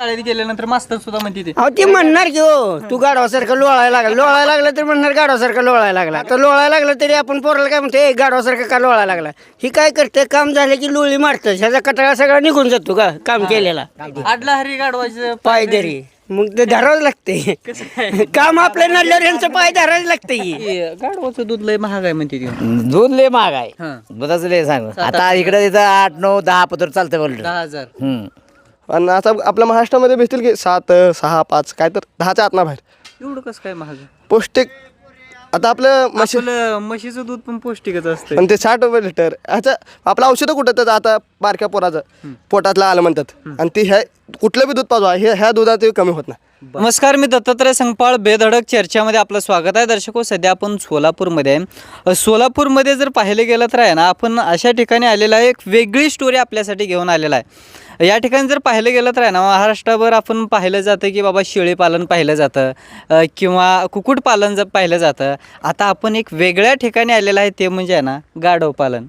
शाळेत गेल्यानंतर मास्तर सुद्धा म्हणते ते अहो ती म्हणणार की हो तू गाढवासारखं लोळायला लागला तर म्हणणार गाढवासारखं लोळायला लागला तर लोळायला लागलं तरी आपण पोराला काय म्हणते गाढवासारखं का लोळायला लागला ही काय करते काम झालं की लोळी मारतं ह्याचा कटाळा सगळा निघून जातो का काम केलेला आडला हरी गाडवायचं पाय धरी मग ते धरावंच लागते काम आपल्या नडल्यावर यांचं पाय धरायला लागते गाडवाचं दूध लय महाग आहे म्हणते ती दूध लय महाग आहे हा. दुधाचं लय सांग आता इकडे तिथं 8, 9, 10 पत्र चालतं बोललं 10,000 पण आता आपल्या महाराष्ट्रामध्ये भेटतील की 7, 6, 5 काय तर 10च्या आतना बाहेर एवढं कसं काय महाग आहे? पौष्टिक. आता आपलं आपलं म्हशीचं दूध पण पौष्टिकच असतं आणि ते 60 रुपये लिटर अच्छा आपलं औषधं कुठं तर आता बारक्या पोराचं पोटातलं आलं म्हणतात आणि ती ह्या कुठलं बी दूध पाजवा ह्या दुधात ते कमी होत नाही. नमस्कार, मी दत्तात्रय संगपाळ. बेधडक चर्चामध्ये आपलं स्वागत आहे. दर्शको, सध्या आपण सोलापूरमध्ये आहे. सोलापूरमध्ये जर पाहिलं गेलं तर आहे ना, आपण अशा ठिकाणी आलेला आहे, एक वेगळी स्टोरी आपल्यासाठी घेऊन आलेला आहे. या ठिकाणी जर पाहिलं गेलं तर आहे ना, महाराष्ट्राभर आपण पाहिलं जातं की बाबा शेळीपालन पाहिलं जातं किंवा कुक्कुटपालन पाहिलं जातं. आता आपण एक वेगळ्या ठिकाणी आलेलं आहे, ते म्हणजे आहे ना गाढव पालन.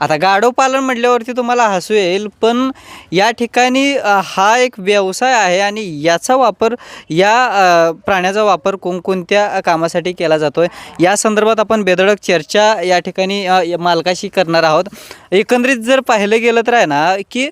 आता गाढव पालन म्हटल्यावरती तुम्हाला हसू येईल, पण या ठिकाणी हा एक व्यवसाय आहे आणि याचा वापर प्राण्याचा वापर कोणकोणत्या कामासाठी केला जातो आहे या संदर्भात आपण बेधडक चर्चा या ठिकाणी मालकाशी करणार आहोत. एकंदरीत जर पाहिलं गेलं तर आहे ना की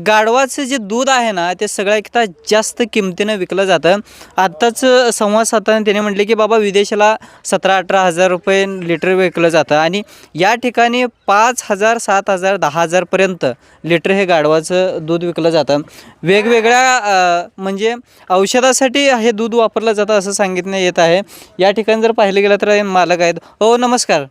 गाढवाचं जे दूध आहे ना ते सगळ्यात जास्त किमतीनं विकलं जातं. आत्ताच संवाद साधताना त्याने म्हटले की बाबा विदेशाला 17-18 हजार रुपये लिटर विकलं जातं आणि या ठिकाणी 5,000, 7,000, 10,000पर्यंत लिटर हे गाढवाचं दूध विकलं जातं. वेगवेगळ्या म्हणजे औषधासाठी हे दूध वापरलं जातं असं सांगितण्यात येत आहे. या ठिकाणी जर पाहिलं गेलं तर मालक आहेत. हो नमस्कार.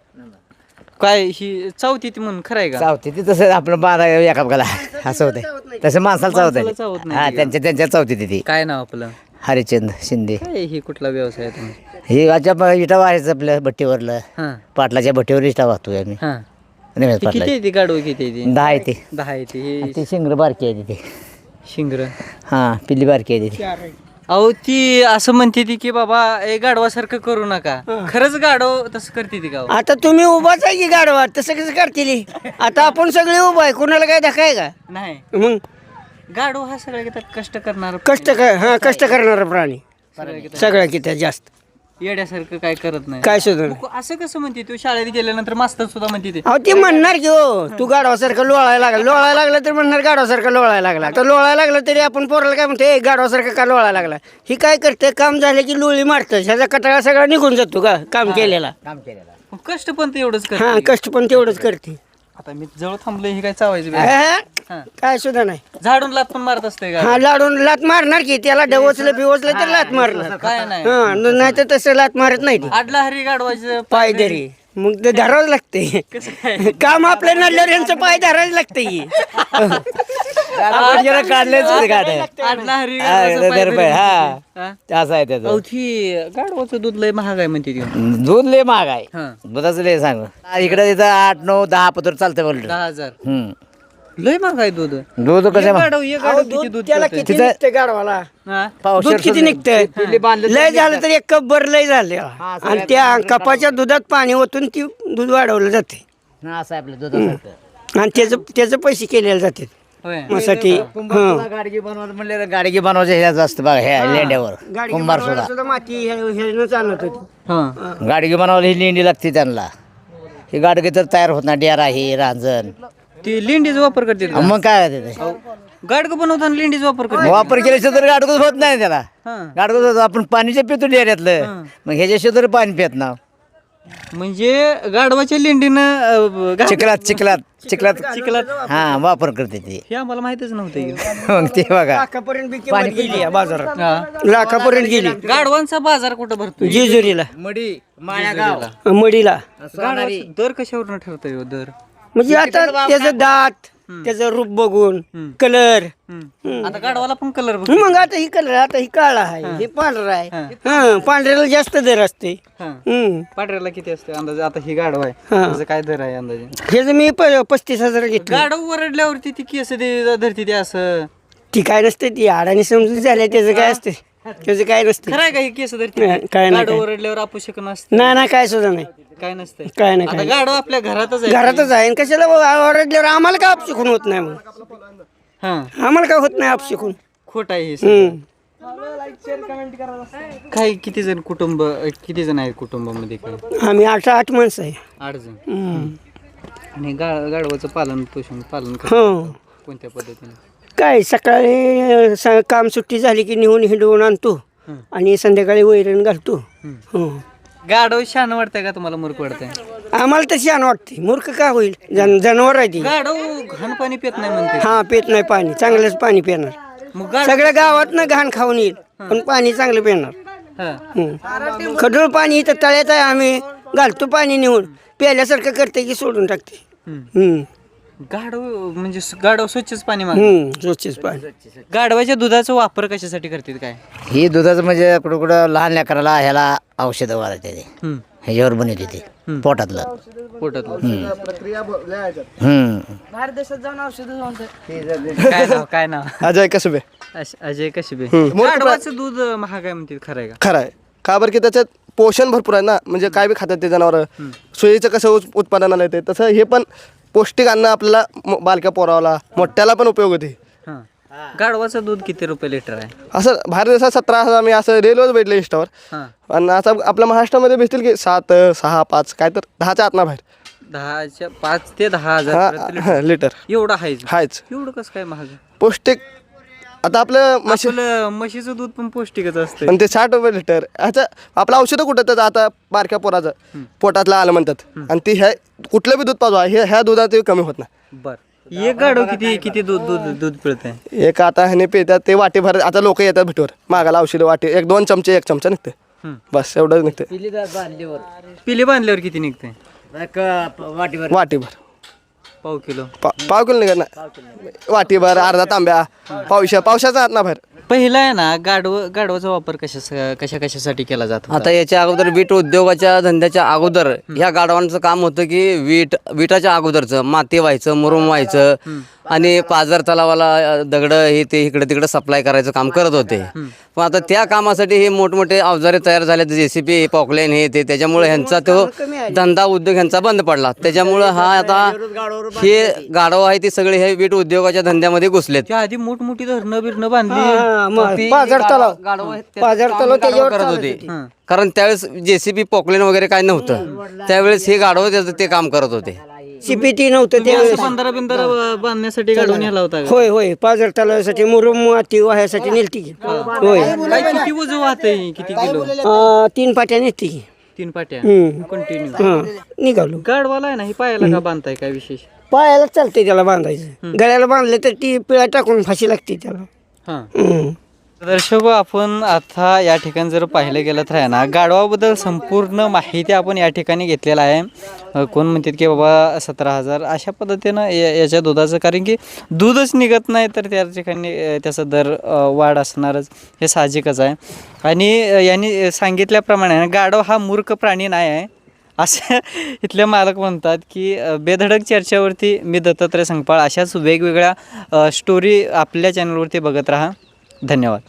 काय ही चावती ती म्हणून खरं आहे का? चावते ती तसं आपलं बारा एका बघायला असं होतंय तसं माणसाला माणसाला चावत चावत नाही हा ती. त्यांच्या चावते ती काय नाव आपलं? हरिचंद शिंदे. काय ही कुठला व्यवसाय आहे तुम्ही? हे आजच्या इटा वाहायचं आपल्या भट्टीवरलं हां पाटलाच्या भट्टीवर इटा वाहतोय आम्ही हां. रमेश ती पाटला किती आहे ती गाढव? किती आहे ती? 10 आहे ते 10 आहे ती. हे ती शिंगर बारकी आहे ती शिंगर. हा पिल्ली बारकी आहे ती अहो ती असं म्हणते ती की बाबा हे गाढवासारखं करू नका. खरंच गाढव तसं करते ती गाव? आता तुम्ही उभाच आहे की गाढवा तसं कसं करतील आता आपण सगळे उभा आहे कुणाला काय धक्का आहे का नाही. मग गाढव हा सगळ्या घेतात कष्ट करणार कष्ट करणारा प्राणी सगळ्या किती जास्त येड्यासारखं काय करत नाही. काय सुद्धा मग असं कसं म्हणते तू? शाळेत गेल्यानंतर मास्तर सुद्धा म्हणते ते अहो ती म्हणणार की हो तू गाढवासारखं लोळायला लागला तर म्हणणार गाढवासारखं लोळायला लागला तर लोळायला लागलं तरी आपण पोराला काय म्हणते गाढवासारखं का लोळायला लागला ही काय करते काम झालं की लोळी मारतं ह्याचा कटाळा सगळा निघून जातो का काम केलेला मग कष्ट पण ते एवढंच हा करते. कष्ट पण तेवढंच करते आता मी जवळ थांबलोय हे काय चावायचं बे? हा, काय सुद्धा नाही झाडून लात पण मारत असते का? हा लाडून लात मारणार की त्याला डवचलं बिवचलं तर लात मारणार काय नाही. हा नाही तर तसं लात मारत नाही ती आडला हरी गाढवायचं पाय धरी मग ते धरावंच लागते कसं काय? काम आपल्या नडल्यावर यांचं पाय धरायला लागते काढलेच आडला हरी गाढवाचं पाय धरी. हा? असं आहे त्याचं अहो, ती गाढवाचं दूध लय महाग आहे म्हणते ती. दूध लय महाग आहे हा. दुधाचं लय सांग इकडे तिथं 8, 9, 10 पत्र चालतं बोललं 10,000 लय महाग आहे दूध. दूध कसं एक गाढव किती दूध त्याला पितं? किती निघते गाडवाला हा? दूध किती निघतंय लय झालं तर 1 कपभर लय झाले आणि त्या कपाच्या दुधात पाणी ओतून ती दूध वाढवलं जाते असं आहे आपलं दुधासारखं आणि त्याचं पैसे केलेले जाते होय. साठी गाडगी बनवत म्हणले गाडगी बनवायचं ह्याच असतं बघा ह्या लेंड्यावर कुंभार सुद्धा माती ह्यानंच आणत होती हा. गाडगी बनवायला ही लेंडी लागते त्यांना ही गाडगी तर तयार होत नाही डेरा ही रांजण ती लिंडीचा वापर करते का? मग काय आहे ते? गाडगं बनवताना लिंडीचा वापर करते. वापर केल्याशिवाय तर गाडगं होत नाही त्याला हा. गाडगं होत आपण पाणीचे पितो डेऱ्यातलं मग ह्याच्याशिवाय तर पाणी पित ना म्हणजे गाढवाच्या लिंडीनं चिखलात हा वापर करते ते हे आम्हाला माहितच नव्हतं हे. मग ते बघा लाखापर्यंत बी किंमत गेली या बाजारात हा. लाखापर्यंत गेली गाढवांचा बाजार कुठं भरतो? जेजुरीला मडी माळ्यागाव मडीला गाढवाचा दर कशावरून ठरतोय हो दर? म्हणजे आता त्याचं दात त्याचं रूप बघून कलर आता गाढवाला पण कलर मग आता ही कलर आता ही काळा आहे हे पांढरा आहे हा पांढऱ्याला जास्त दर असते पांढऱ्याला किती असते अंदाजे? आता ही गाढव आहे हा. त्याचं काय दर आहे अंदाजे? ह्याचं मी 35,000 घेतलं गाढव वरडल्यावरती ती केस धरती ते असं ती काय नसते ती आडाने समजून झाल्या त्याचं काय असते त्याचं काय नसते खरं आहे का? ही केस धरती नाही, काय नाही, गाढव काय. वरडल्यावर अपशक नसतं? नाही काय सुद्धा नाही काय नसतंय? काय नाही आता काय गाढव आपल्या घरातच आहे. घरातच आहे आणि कशाला ओरडल्यावर आम्हाला काय अपशिकून होत नाही मग हा. आम्हाला काय होत नाही अपशिकून खोट आहे हे सगळं. हम्म. काय किती जण आहेत कुटुंबामध्ये काय आम्ही 8 माणसं आहे 8 जण हम्म. आणि गाढवाचं पालन हो करतो कोणत्या पद्धतीने काय सकाळी काम सुट्टी झाली की नेऊन हिंडवून आणतो हं. आणि संध्याकाळी वैरण घालतो हं. हो गाढव शान वाटतंय का तुम्हाला मूर्ख वाटतंय आम्हाला तशी छान वाटते मूर्ख का होईल जनावर आहे ती गाढव घाण पाणी पित नाही म्हणते हा पित नाही पाणी चांगलंच पाणी पिणार मग सगळ्या गावात ना घाण खाऊन येईल पण पाणी चांगलं पिणार हा. खडूळ पाणी इथं तळ्यात आहे आम्ही घालतो पाणी नेऊन प्यायल्यासारखं करते की सोडून टाकते हम्म. गाढव म्हणजे गाढव स्वच्छच पाणी मागतं. स्वच्छच पाणी गाढवाच्या दुधाचा वापर कशासाठी करतात काय ही दुधाचं म्हणजे कुठं कुठं लहान लेकराला ह्याला औषधं वाढते ते हम्म. ह्याच्यावर बनवते ते हम्म. पोटातलं पोटातलं हम्म. काय नाव अजय कसबे अजय कशिबे हम्म. गाढवाचं दूध महाग आहे म्हणते खरं आहे का खरं आहे का बरं की त्याच्यात पोषण भरपूर आहे ना म्हणजे काय बी खातात ते जनावर सोयीचं कसं उत्पादनाला येते तसं हे पण पौष्टिक अन्न आपल्याला बालक्या पोरावाला मोठ्याला पण उपयोग होते हा. गाढवाचं दूध किती रुपये लिटर आहे असं बाहेर देशात 17,000 मी असं रेल्वेच भेटले इंस्टावर हा. आणि असं आपल्या महाराष्ट्रामध्ये भेटतील की 7, 6, 5 काय तर 10च्या आतना बाहेर 5 ते 10,000 हा लिटर एवढं आहे हायच एवढं कसं काय महाग पौष्टिक आता आपलं म्हशी आपलं म्हशीचं दूध पण पौष्टिकच असतं आणि ते 60 रुपये लिटर आता आपलं औषधं कुठं त्याचं आता बारक्या पोराचं पोटातलं आलं म्हणतात आणि ती ह्या कुठलं बी दूध पाजवा ह्या दुधात ते कमी होत नाही बर एक गाढव किती दूध पिळत आहे एक आता ह्याने पितात ते वाटीभर आता लोक येतात भेटीवर मागाला औषधं वाटी 1-2 चमचे 1 चमचा निघते बस एवढं निघते पिले बांधल्यावर किती निघते वाटीभर पाव किलो पाव किलो निघत ना वाटीभर अर्धा तांब्या पावसाचा हात ना बाहेर पहिला आहे ना गाढवाचा वापर कशासाठी केला जातो आता याच्या अगोदर वीट उद्योगाच्या धंद्याच्या अगोदर ह्या गाढवांचं काम होतं की विटाच्या अगोदरचं माती व्हायचं मुरुम व्हायचं आणि पाझर तलावाला दगडं हे ते इकडे तिकडे सप्लाय करायचं काम करत होते पण आता त्या कामासाठी हे मोठमोठे अवजारे तयार झाले JCB पॉकलेन हे ते त्याच्यामुळे ह्यांचा तो धंदा उद्योग ह्यांचा बंद पडला त्याच्यामुळं हा आता हे गाढव आहे ते सगळे हे वीट उद्योगाच्या धंद्यामध्ये घुसलेत त्या आधी मोठमोठी धरणं बिरणं बांधली ती पाझर तलाव गाढव आहेत ते पाझर काम तलाव त्याच्यावर करत चालत होते होती. कारण त्यावेळेस JCB पॉकलेन वगैरे काय नव्हतं त्यावेळेस हे गाढव त्याचं ते काम करत होते CPT नव्हतं त्यावेळेस बिंदर बांधण्यासाठी गाढवून नेला होता का? होय पाझर तलावासाठी मुरुम माती वाह्यासाठी नेलती की. होय काय किती वजन वाहतंय किती किलो 3 पाट्या नेलती की. 3 पाट्या हम्म. कंटिन्यू हा निघालो गाढवाला आहे ना ही पायाला का बांधताय काय विशेष पायाला चालते त्याला बांधायचं गळ्याला बांधले तर ती पिळा टाकून फाशी लागते त्याला हा हम्म. दर्शक आपण आता या ठिकाणी जर पाहिलं गेलं तर आहे ना गाढवाबद्दल संपूर्ण माहिती आपण या ठिकाणी घेतलेला आहे कोण म्हणतात की बाबा 17,000 अशा पद्धतीनं याच्या दुधाचं कारण की दूधच निघत नाही तर त्या ठिकाणी त्याचा दर वाढ असणारच हे साहजिकच आहे आणि यांनी सांगितल्याप्रमाणे गाढव हा मूर्ख प्राणी नाही आहे असं इथले मालक म्हणतात की बेधडक चर्चेवरती मी दत्तात्रय संगपाळ अशाच वेगवेगळ्या स्टोरी आपल्या चॅनलवरती बघत राहा धन्यवाद.